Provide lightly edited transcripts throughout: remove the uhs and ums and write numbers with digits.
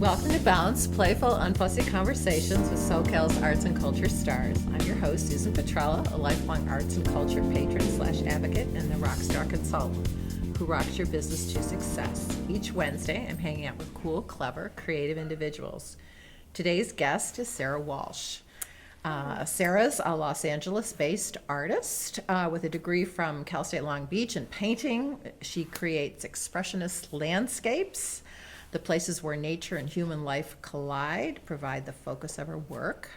Welcome to Balanced, Playful, Unfussy Conversations with SoCal's Arts and Culture Stars. I'm your host, Susan Petrella, a lifelong arts and culture patron / advocate and the rockstar consultant who rocks your business to success. Each Wednesday, I'm hanging out with cool, clever, creative individuals. Today's guest is S.Walsh. Sarah's a Los Angeles-based artist with a degree from Cal State Long Beach in painting. She creates expressionist landscapes. The places where nature and human life collide provide the focus of her work.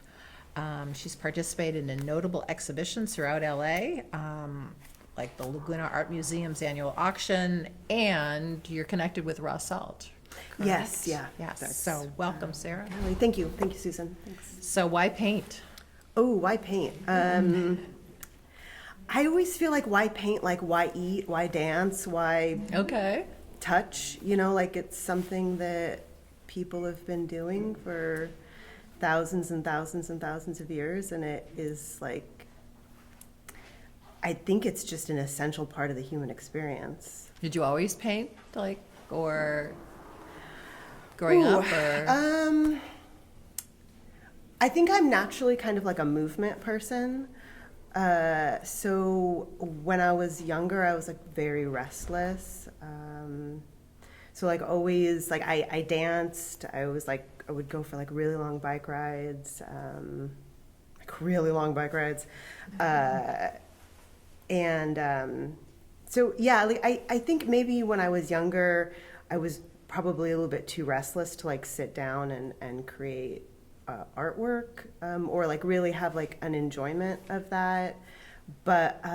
She's participated in notable exhibitions throughout LA, like the Laguna Art Museum's annual auction, and you're connected with Raw Salt. Correct? Yes, yeah. Yes. So welcome, Sarah. Thank you, Susan. Thanks. So why paint? Oh, why paint? I always feel like why paint, like why eat, why dance, why touch, like it's something that people have been doing for thousands and thousands and thousands of years, and it is like, I think it's just an essential part of the human experience. Did you always paint, or growing up, or? I think I'm naturally kind of like a movement person. So when I was younger, I was like very restless. So like always, like I danced. I would go for like really long bike rides, so yeah, like I think maybe when I was younger, I was probably a little bit too restless to like sit down and create artwork, or like really have like an enjoyment of that. But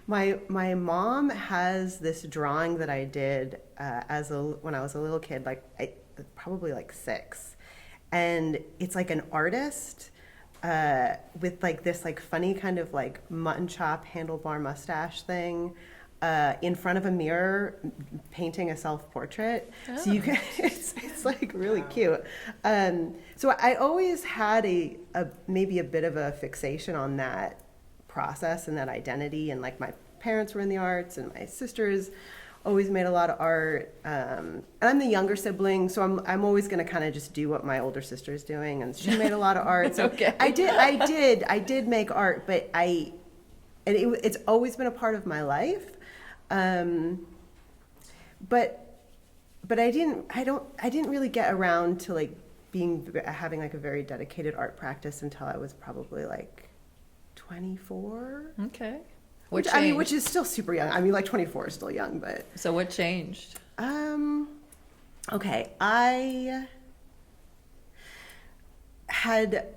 my mom has this drawing that I did when I was a little kid, probably like 6, and it's like an artist with like this like funny kind of like mutton chop handlebar mustache thing. In front of a mirror, painting a self-portrait. Oh. So you can, it's like really cute. So I always had maybe a bit of a fixation on that process and that identity. And like my parents were in the arts, and my sisters always made a lot of art. And I'm the younger sibling, so I'm always going to kind of just do what my older sister's doing. And she made a lot of art. So okay. I did make art, but it's always been a part of my life. But I didn't really get around to like having like a very dedicated art practice until I was probably like 24. Okay. Which is still super young. I mean, like 24 is still young, but. So what changed? Okay. I had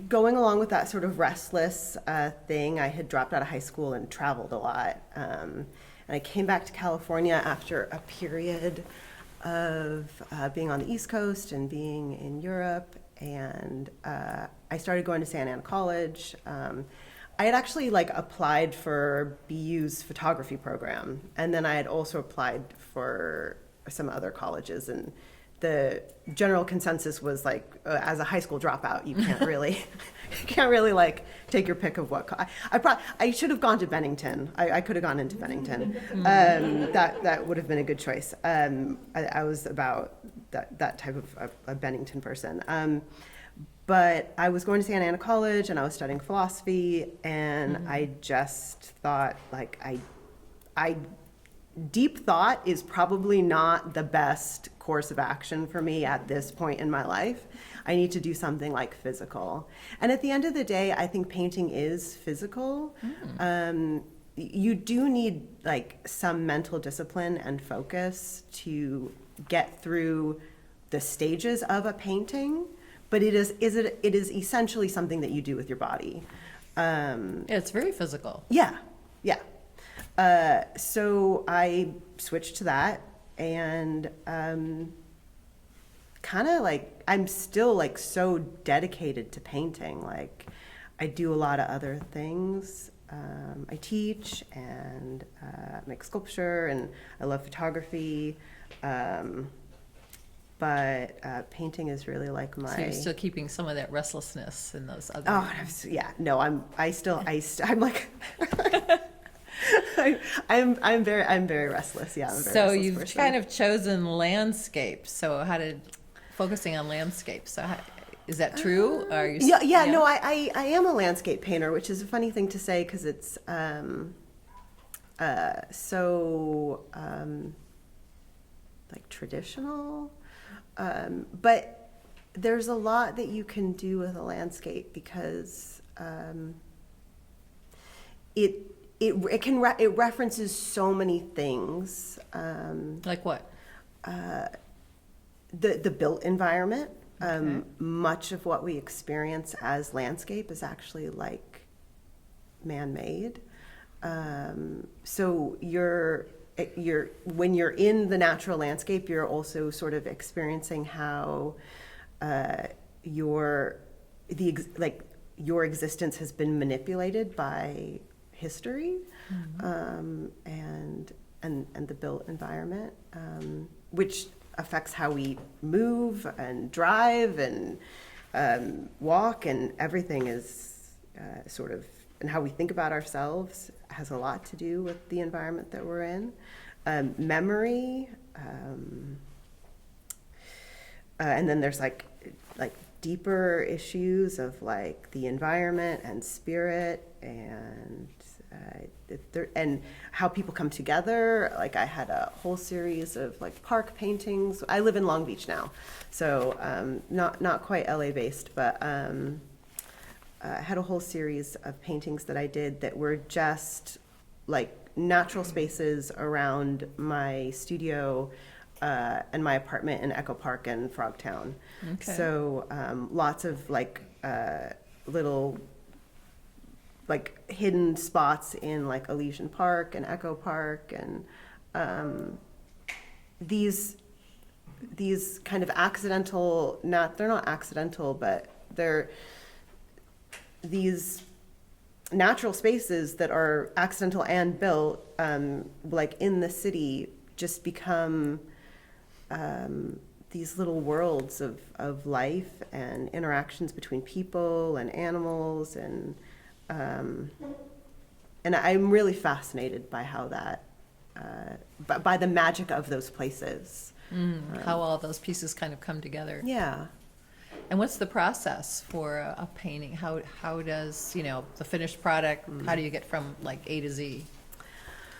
going along with that sort of restless thing, I had dropped out of high school and traveled a lot. And I came back to California after a period of being on the East Coast and being in Europe. And I started going to Santa Ana College. I had actually like applied for BU's photography program. And then I had also applied for some otother colleges, and the general consensus was like, as a high school dropout, you can't really like take your pick of what. I should have gone to Bennington. I could have gone into Bennington. That would have been a good choice. I was about that type of a Bennington person. But I was going to Santa Ana College, and I was studying philosophy, and I just thought like deep thought is probably not the best course of action for me at this point in my life. I need to do something like physical. And at the end of the day, I think painting is physical. You do need like some mental discipline and focus to get through the stages of a painting, but it is essentially something that you do with your body. It's very physical. Yeah. So I switched to that, and kind of like I'm still like so dedicated to painting. Like I do a lot of other things. I teach and make sculpture, and I love photography. But painting is really like my. So you're still keeping some of that restlessness in those other. Oh yeah, no, I'm like. I'm very restless. Yeah, I'm a very So restless you've person. kind of chosen landscape. So focusing on landscape. So is that true? Are you? Yeah. No, I am a landscape painter, which is a funny thing to say because it's like traditional, but there's a lot that you can do with a landscape because it references so many things. Like what? The built environment. Okay. Much of what we experience as landscape is actually like man-made. So when you're in the natural landscape, you're also sort of experiencing how your existence has been manipulated by history, and the built environment, which affects how we move and drive and walk, and everything is sort of, and how we think about ourselves has a lot to do with the environment that we're in. Memory, and then there's like deeper issues of like the environment and spirit and and how people come together. Like I had a whole series of like park paintings. I live in Long Beach now, so not quite LA based, but I had a whole series of paintings that I did that were just like natural spaces around my studio and my apartment in Echo Park and Frogtown. Okay. So lots of like little like hidden spots in like Elysian Park and Echo Park, and these kind of accidental, they're not accidental, but they're these natural spaces that are accidental and built, like in the city, just become these little worlds of life and interactions between people and animals, and I'm really fascinated by how that, by the magic of those places. How all those pieces kind of come together. Yeah. And what's the process for a painting? How does, the finished product, how do you get from like A to Z?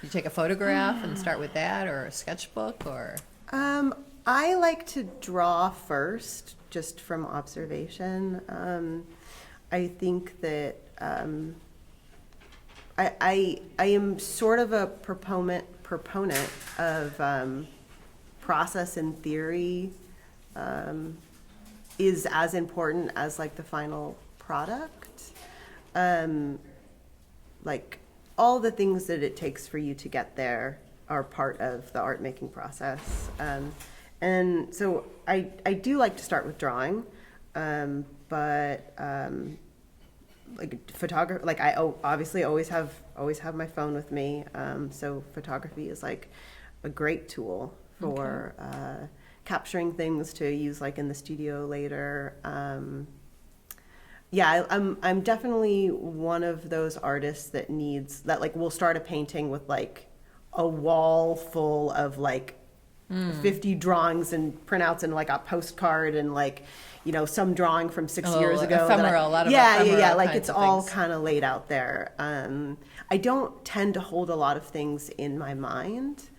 You take a photograph and start with that, or a sketchbook, or? I like to draw first, just from observation. I think that I am sort of a proponent of process and theory is as important as like the final product. Like all the things that it takes for you to get there are part of the art making process. And so I do like to start with drawing, but like photography, like I obviously always have my phone with me. So photography is like a great tool for capturing things to use like in the studio later. Yeah, I'm definitely one of those artists that like will start a painting with like a wall full of like 50 drawings and printouts and like a postcard and like, some drawing from 6 years ago. Ephemeral, a lot of yeah, ephemeral like kinds it's of all things. kind of laid out there. I don't tend to hold a lot of things in my mind.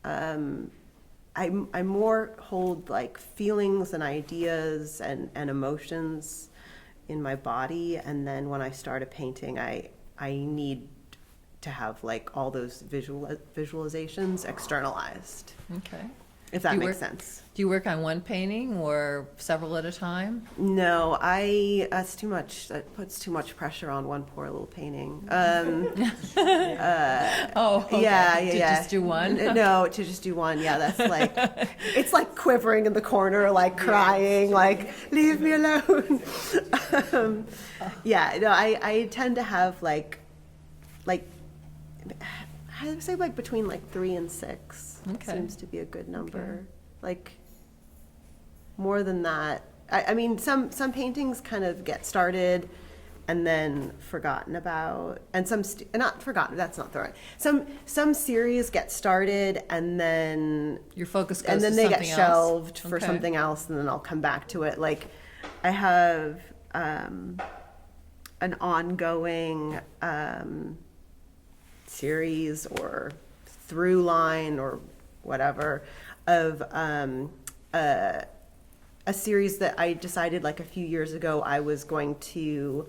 I more hold like feelings and ideas and emotions in my body, and then when I start a painting, I need to have like all those visualizations externalized. Okay. If that makes sense. Do you work on one painting or several at a time? No, that's too much. That puts too much pressure on one poor little painting. Okay. Yeah. To just do one? No, to just do one. Yeah, that's like, it's like quivering in the corner, like crying, like, leave me alone. Yeah, no, I tend to have like, I would say like between like 3 and 6. Okay. Seems to be a good number. Okay. Like more than that. I mean, some paintings kind of get started and then forgotten about, and not forgotten, that's not the right, some series get started and then Your focus goes and then to they get something shelved else? for Okay. something else, and then I'll come back to it. Like I have an ongoing series or through line or whatever of a series that I decided like a few years ago I was going to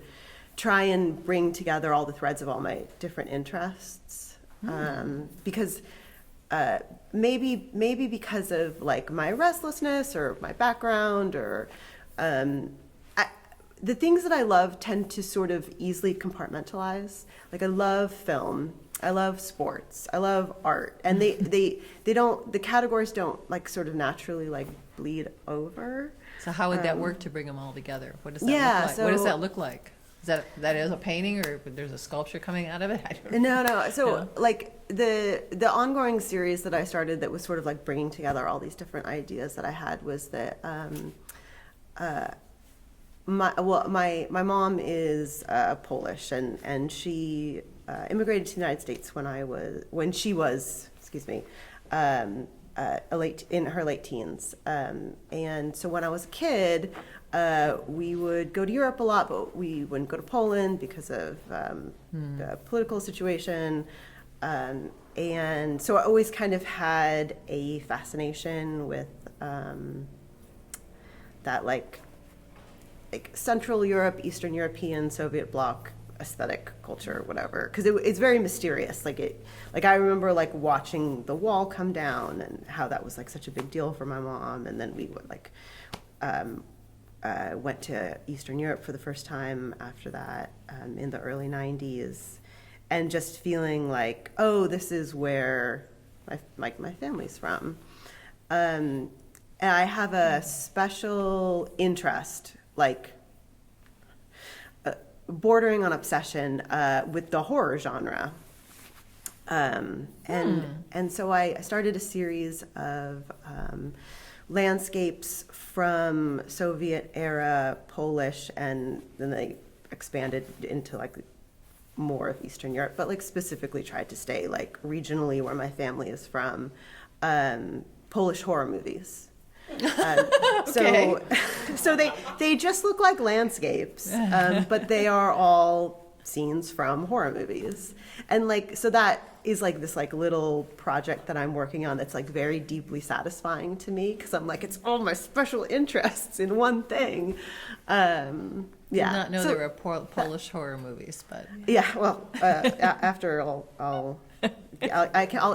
try and bring together all the threads of all my different interests. Because maybe because of like my restlessness or my background or the things that I love tend to sort of easily compartmentalize. Like I love film, I love sports, I love art, and they don't, the categories don't like sort of naturally like bleed over. So how would that work to bring them all together? What does that yeah, look like? so- What does that look like? Is that is a painting, or there's a sculpture coming out of it? I don't know. No. So No. like the ongoing series that I started that was sort of like bringing together all these different ideas that I had was that my mom is Polish and she immigrated to the United States when she was in her late teens, and so when I was a kid, we would go to Europe a lot, but we wouldn't go to Poland because of the political situation. And so I always kind of had a fascination with that like Central Europe, Eastern European, Soviet bloc aesthetic culture, whatever, because it's very mysterious. Like I remember like watching the wall come down and how that was like such a big deal for my mom, and then we would like went to Eastern Europe for the first time after that in the early 90s, and just feeling like, oh, this is where my family's from. And I have a special interest, like bordering on obsession with the horror genre. And so I started a series of landscapes from Soviet era Polish, and then they expanded into like more of Eastern Europe, but like specifically tried to stay like regionally where my family is from, Polish horror movies. Okay. So they just look like landscapes, but they are all scenes from horror movies. And like, so that is like this like little project that I'm working on that's like very deeply satisfying to me, because I'm like, it's all my special interests in one thing. Yeah. Did not know there were Polish horror movies, but Yeah, well, after I'll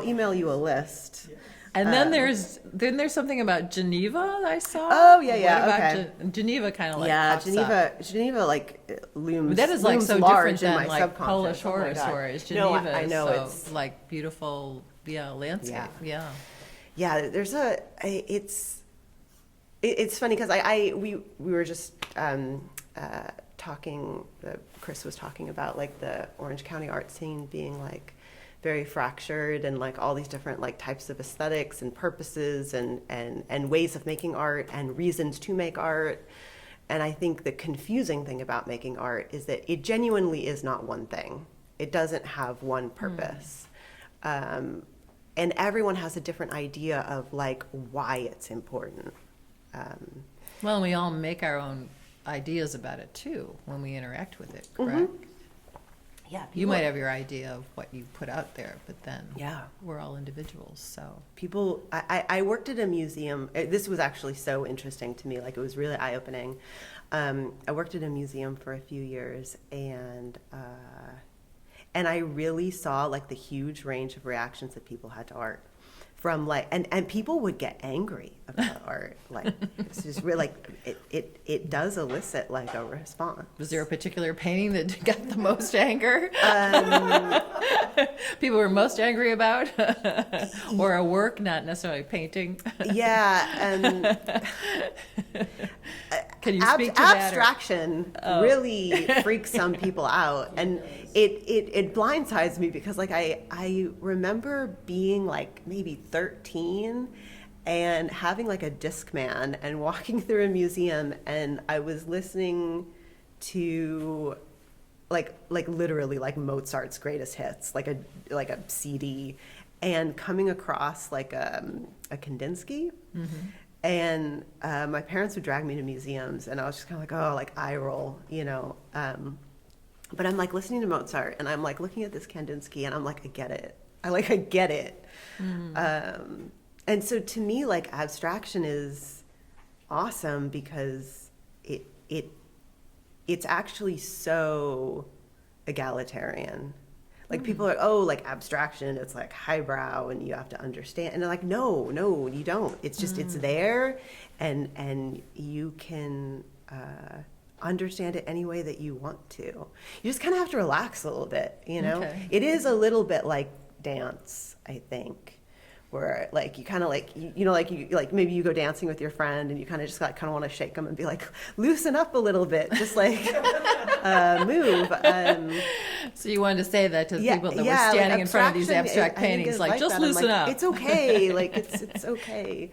email you a list. and then there's something about Geneva I saw. Oh, yeah, What about okay. Geneva kind of like Yeah, pops up. Geneva like looms. That is like looms so large different in than my like subconscious. Polish Oh my horror God. stories. No, Geneva I know, is it's so like beautiful, landscape. Yeah. Yeah. There's it's funny because we were just talking. Chris was talking about like the Orange County art scene being like very fractured, and like all these different like types of aesthetics and purposes and ways of making art and reasons to make art. And I think the confusing thing about making art is that it genuinely is not one thing. It doesn't have one purpose. And everyone has a different idea of like why it's important. Well, and we all make our own ideas about it too when we interact with it, correct? Yeah, You might have your idea of what you put out there, but then Yeah. we're all individuals, so. People, I worked at a museum. This was actually so interesting to me. Like, it was really eye-opening. I worked at a museum for a few years, and I really saw like the huge range of reactions that people had to art. From like, and people would get angry about art. Like, it's just really like it does elicit like a response. Was there a particular painting that got the most anger? People were most angry about? Or a work, not necessarily painting? Yeah. Can you speak to that? Abstraction really freaks some people out, and it blindsides me because like I remember being like maybe 13 and having like a Discman and walking through a museum, and I was listening to like literally like Mozart's greatest hits, like a CD, and coming across like a Kandinsky. And my parents would drag me to museums, and I was just kind of like, oh, like eye roll, you know. But I'm like listening to Mozart, and I'm like looking at this Kandinsky, and I'm like, I get it. I get it. And so to me, like abstraction is awesome because it's actually so egalitarian. Like people are like, oh, like abstraction, it's like highbrow and you have to understand. And they're like, no, you don't. It's just, it's there and you can understand it any way that you want to. You just kind of have to relax a little bit, you know? Okay. It is a little bit like dance, I think. Where like you kind of like you know like you like maybe you go dancing with your friend and you kind of just like kind of want to shake them and be like loosen up a little bit, just like move. So you wanted to say that to the people that were like standing in front of these abstract I think paintings, it's like just that. loosen I'm like, up. It's okay, like it's okay.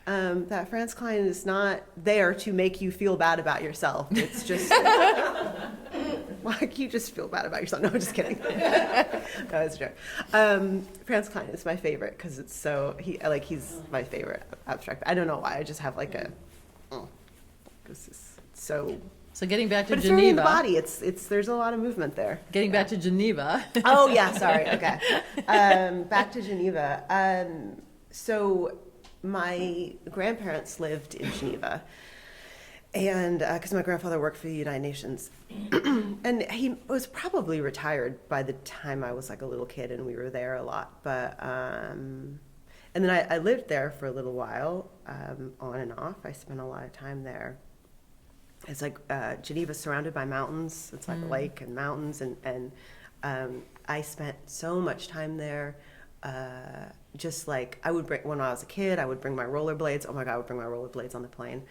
That Franz Klein is not there to make you feel bad about yourself. It's just like you just feel bad about yourself. No, I'm just kidding. No, it's a joke. Franz Klein is my favorite because it's so he's my favorite abstract. I don't know why. I just have like this is so. So getting back to But it's Geneva. very in the body. It's there's a lot of movement there. Getting back to Geneva. Oh yeah, sorry. Okay. Back to Geneva. So my grandparents lived in Geneva, and because my grandfather worked for the United Nations, and he was probably retired by the time I was like a little kid, and we were there a lot. But and then I lived there for a little while, on and off. I spent a lot of time there. It's like Geneva's surrounded by mountains. It's like a lake and mountains, and I spent so much time there. Just like I would bring when I was a kid, I would bring my rollerblades. Oh my God, I would bring my rollerblades on the plane,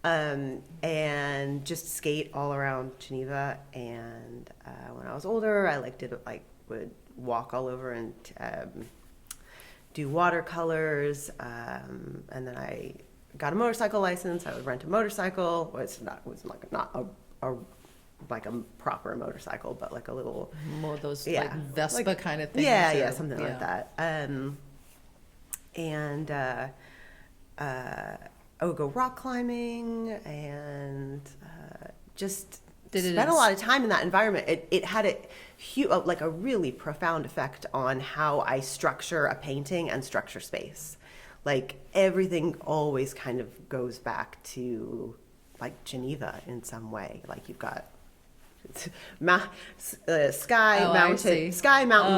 and just skate all around Geneva. And when I was older, I would walk all over and do watercolors. And then I got a motorcycle license. I would rent a motorcycle. Well, it was not a proper motorcycle, but like a little More those yeah, like Vespa like, kind of things. yeah, or- something like that. I would go rock climbing and just spent a lot of time in that environment. It had a really profound effect on how I structure a painting and structure space. Like everything always kind of goes back to like Geneva in some way. Like you've got sky, mountain,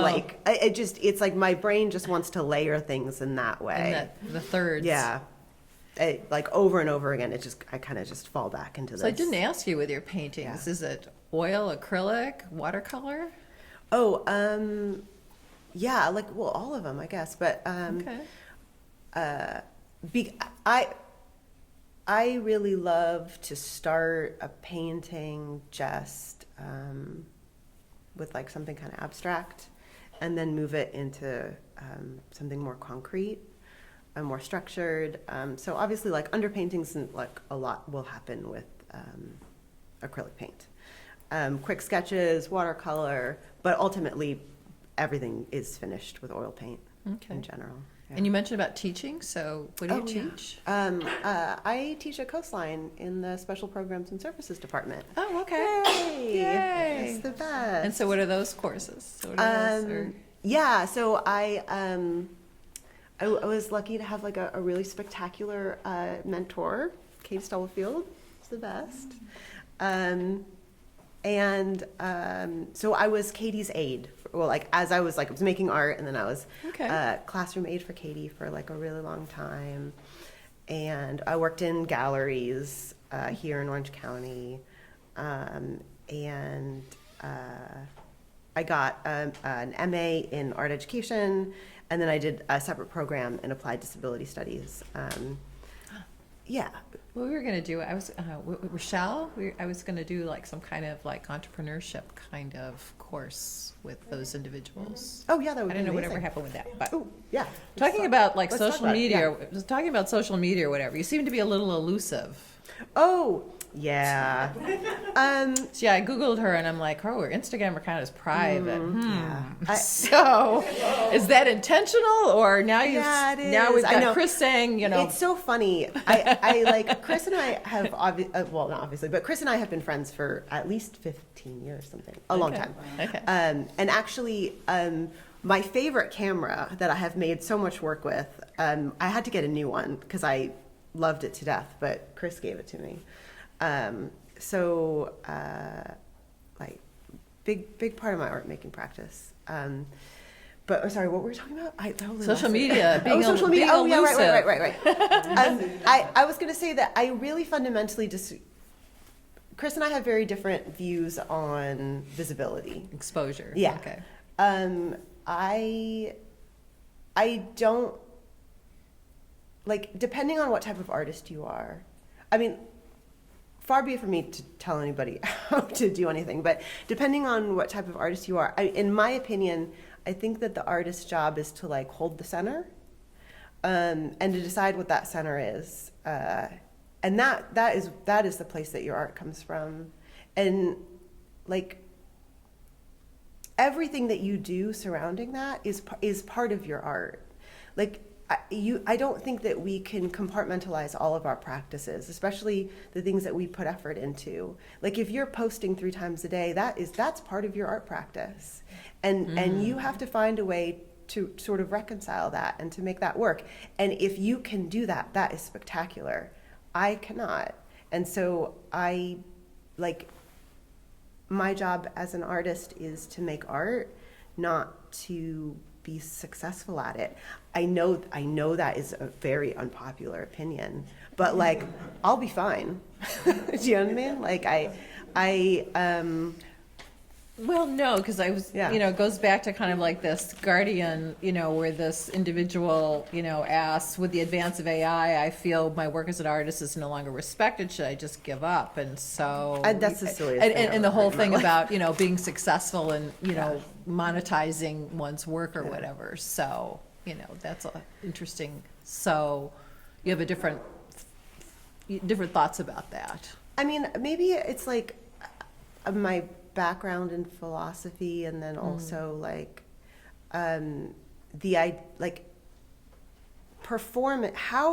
lake. It's like my brain just wants to layer things in that way. And the thirds. Yeah. Like over and over again, I kind of just fall back into this. So I didn't ask you with your paintings. Yeah. Is it oil, acrylic, watercolor? Oh, yeah, like, well, all of them, I guess. But Okay. I really love to start a painting just with like something kind of abstract, and then move it into something more concrete and more structured. So obviously, like underpaintings and like a lot will happen with acrylic paint. Quick sketches, watercolor, but ultimately everything is finished with oil paint in general. Yeah. And you mentioned about teaching, so what do you teach? I teach at Coastline in the Special Programs and Services Department. Oh, okay. Yay. It's the best. And so what are those courses? So what are those, yeah, so I was lucky to have like a really spectacular mentor. Katie Stubblefield is the best. So I was Katie's aide. Well, like as I was making art, and then I was classroom aide for Katie for like a really long time. And I worked in galleries here in Orange County, and I got an MA in art education, and then I did a separate program in applied disability studies. Yeah. What we were going to do, I was going to do like some kind of like entrepreneurship kind of course with those individuals. Oh yeah, that would I be don't know amazing. whatever happened with that, but Oh yeah. talking about like Let's talk social about it, media, yeah. talking about social media or whatever, you seem to be a little elusive. Oh, Yeah. So yeah, I Googled her and I'm like, oh, her Instagram account is private. Yeah. So is that intentional, or now Yeah, it now we've is. I got know. Chris saying, It's so funny. I like Chris and I have well, not obviously, but Chris and I have been friends for at least 15 years, something, a long time. Okay. And actually, my favorite camera that I have made so much work with, I had to get a new one because I loved it to death, but Chris gave it to me. Like big part of my art making practice. But I'm sorry, what were we talking about? I totally Social lost it. media, being social media. being Oh, yeah, elusive. right. I was going to say that I really fundamentally Chris and I have very different views on visibility. Exposure. Yeah. Okay. I don't, like, depending on what type of artist you are, I mean, far be it from me to tell anybody how to do anything, but depending on what type of artist you are, in my opinion, I think that the artist's job is to like hold the center, and to decide what that center is, and that is the place that your art comes from, and like everything that you do surrounding that is part of your art. Like I don't think that we can compartmentalize all of our practices, especially the things that we put effort into. Like if you're posting 3 times a day, that's part of your art practice. And you have to find a way to sort of reconcile that and to make that work. And if you can do that, that is spectacular. I cannot. And so my job as an artist is to make art, not to be successful at it. I know that is a very unpopular opinion, but like I'll be fine. Do you know what I mean? Like Well, no, because I was, Yeah. it goes back to kind of like this Guardian, where this individual, asks, with the advance of AI, I feel my work as an artist is no longer respected. Should I just give up? And so that's the silliest thing and the I've whole heard in thing my about, being successful and, monetizing one's work or whatever. So, that's interesting. So you have different thoughts about that. I mean, maybe it's like my background in philosophy, and then also like how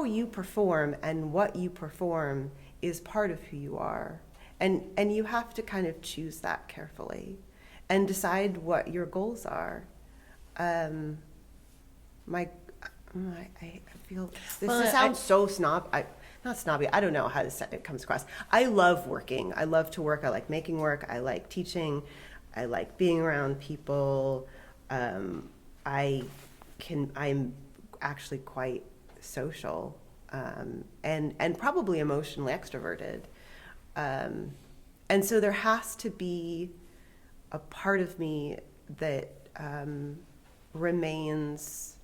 you perform and what you perform is part of who you are, and you have to kind of choose that carefully and decide what your goals are. I feel this sounds so not snobby. I don't know how it comes across. I love working. I love to work. I like making work. I like teaching. I like being around people. I'm actually quite social, and probably emotionally extroverted. And so there has to be a part of me that remains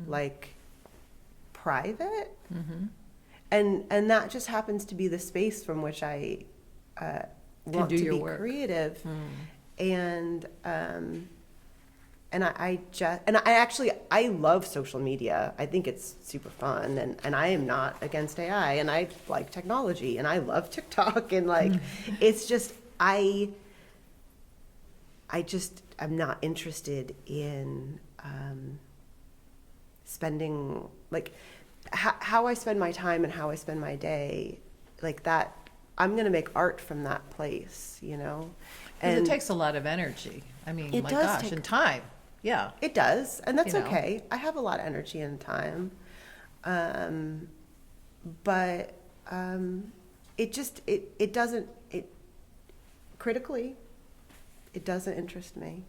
like private. Mm-hmm. And that just happens to be the space from which I want do to your be work. creative, and I love social media. I think it's super fun, and I am not against AI, and I like technology, and I love TikTok, and like it's just I'm not interested in spending like. How I spend my time and how I spend my day, like that, I'm going to make art from that place, Because And it takes a lot of energy. I mean, It my does gosh, take- and time. Yeah. It does, and that's You know. okay. I have a lot of energy and time, but it doesn't critically, it doesn't interest me.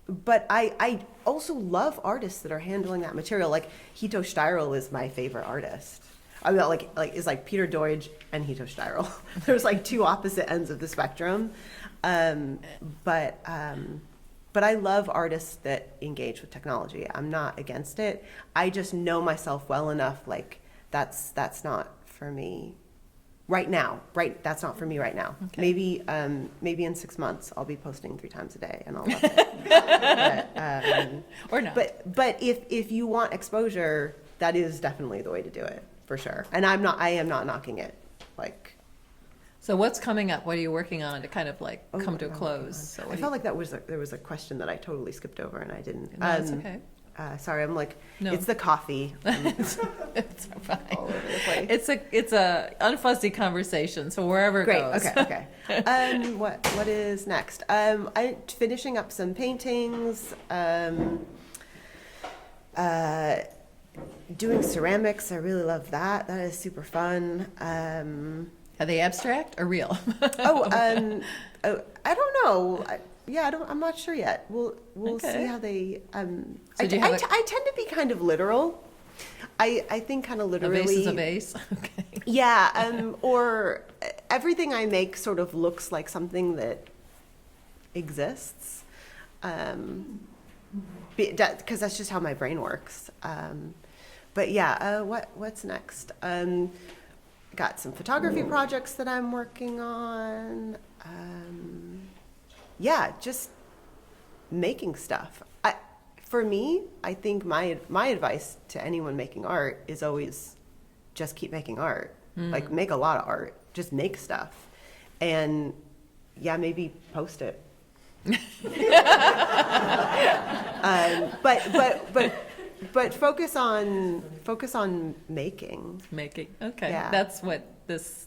But I also love artists that are handling that material. Like Hito Steyerl is my favorite artist. I mean, it's like Peter Deutsch and Hito Steyerl. There's like 2 opposite ends of the spectrum. But I love artists that engage with technology. I'm not against it. I just know myself well enough. Like that's not for me right now. That's not for me right now. Okay. Maybe in 6 months I'll be posting 3 times a day and I'll love it. Or not. But if you want exposure, that is definitely the way to do it, for sure. And I am not knocking it. like. So what's coming up? What are you working on to kind of like Oh, come to a what am I working close? on? So I felt like there was a question that I totally skipped over and I didn't. No, it's okay. Sorry, I'm like, No. it's the coffee. It's fine. All over the place. It's a unfussy conversation. So wherever it Great. goes. Okay. What is next? I'm finishing up some paintings. Doing ceramics. I really love that. That is super fun. Are they abstract or real? I don't know. I'm not sure yet. We'll Okay. see how they. So do you have I tend to be kind of literal. I think kind of A literally. vase is a vase. Okay. Yeah, or everything I make sort of looks like something that exists, because that's just how my brain works. But yeah, what's next? Got some photography projects that I'm working on. Yeah, just making stuff. For me, I think my advice to anyone making art is always just keep making art. Like, make a lot of art. Just make stuff. And yeah, maybe post it. But focus on making. Making. Okay. Yeah. That's what this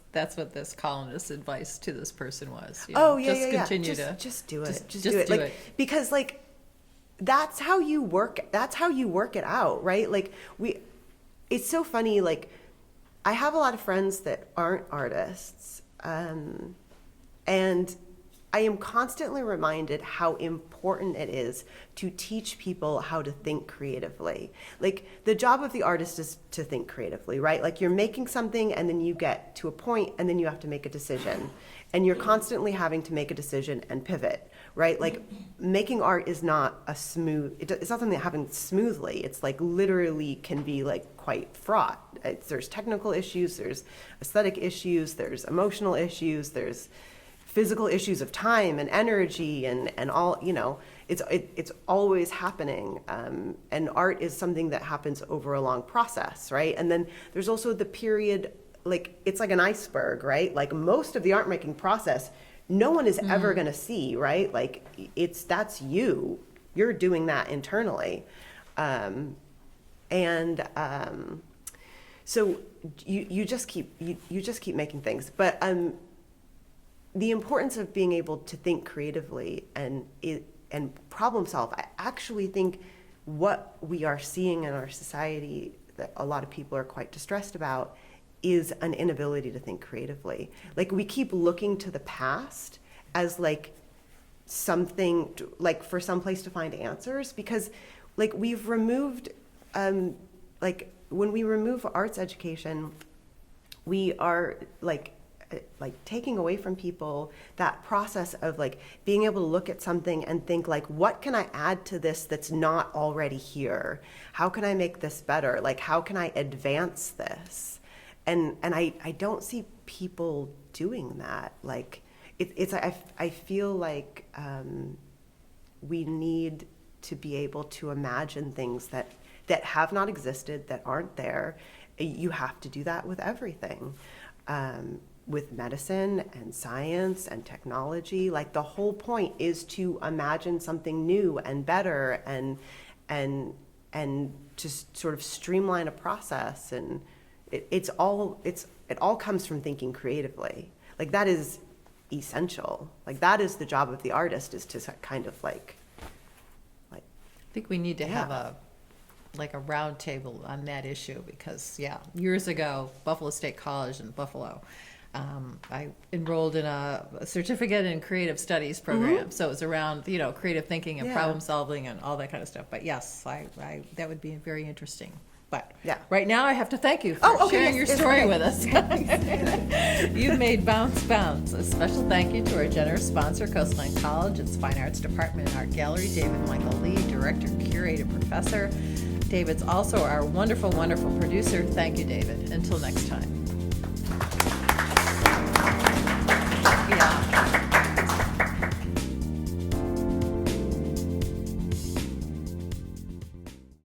columnist's advice to this person was. Yeah. Continue just do it. Just do do it. it. Because that's how you work it out, right? It's so funny, I have a lot of friends that aren't artists, and I am constantly reminded how important it is to teach people how to think creatively. The job of the artist is to think creatively, right? You're making something and then you get to a point and then you have to make a decision. And you're constantly having to make a decision and pivot, right? Making art is not it's not something that happens smoothly. It's literally can be quite fraught. There's technical issues, there's aesthetic issues, there's emotional issues, there's physical issues of time and energy and all, it's always happening. And art is something that happens over a long process, right? And then there's also the period, it's like an iceberg, right? Most of the art making process, no one is ever going to see, right? That's you're doing that internally. So you just keep making things. But the importance of being able to think creatively and problem solve, I actually think what we are seeing in our society that a lot of people are quite distressed about is an inability to think creatively. We keep looking to the past as something for some place to find answers, because we've removed when we remove arts education, we are taking away from people that process of being able to look at something and think what can I add to this that's not already here? How can I make this better? How can I advance this? And I don't see people doing that. I feel we need to be able to imagine things that have not existed, that aren't there. You have to do that with everything. With medicine and science and technology, the whole point is to imagine something new and better and just sort of streamline a process. And it all comes from thinking creatively. That is essential. That is the job of the artist, is to kind of I think we need to have a round table on that issue, because years ago, Buffalo State College in Buffalo, I enrolled in a certificate in creative studies program. So it was around, creative thinking and problem solving and all that kind of stuff. But yes, I that would be very interesting. But right now I have to thank you for sharing your story with us. You've made Bounce Bounce. A special thank you to our generous sponsor, Coastline College, its Fine Arts Department and Art Gallery, David Michael Lee, Director, Curator, Professor. David's also our wonderful, wonderful producer. Thank you, David. Until next time.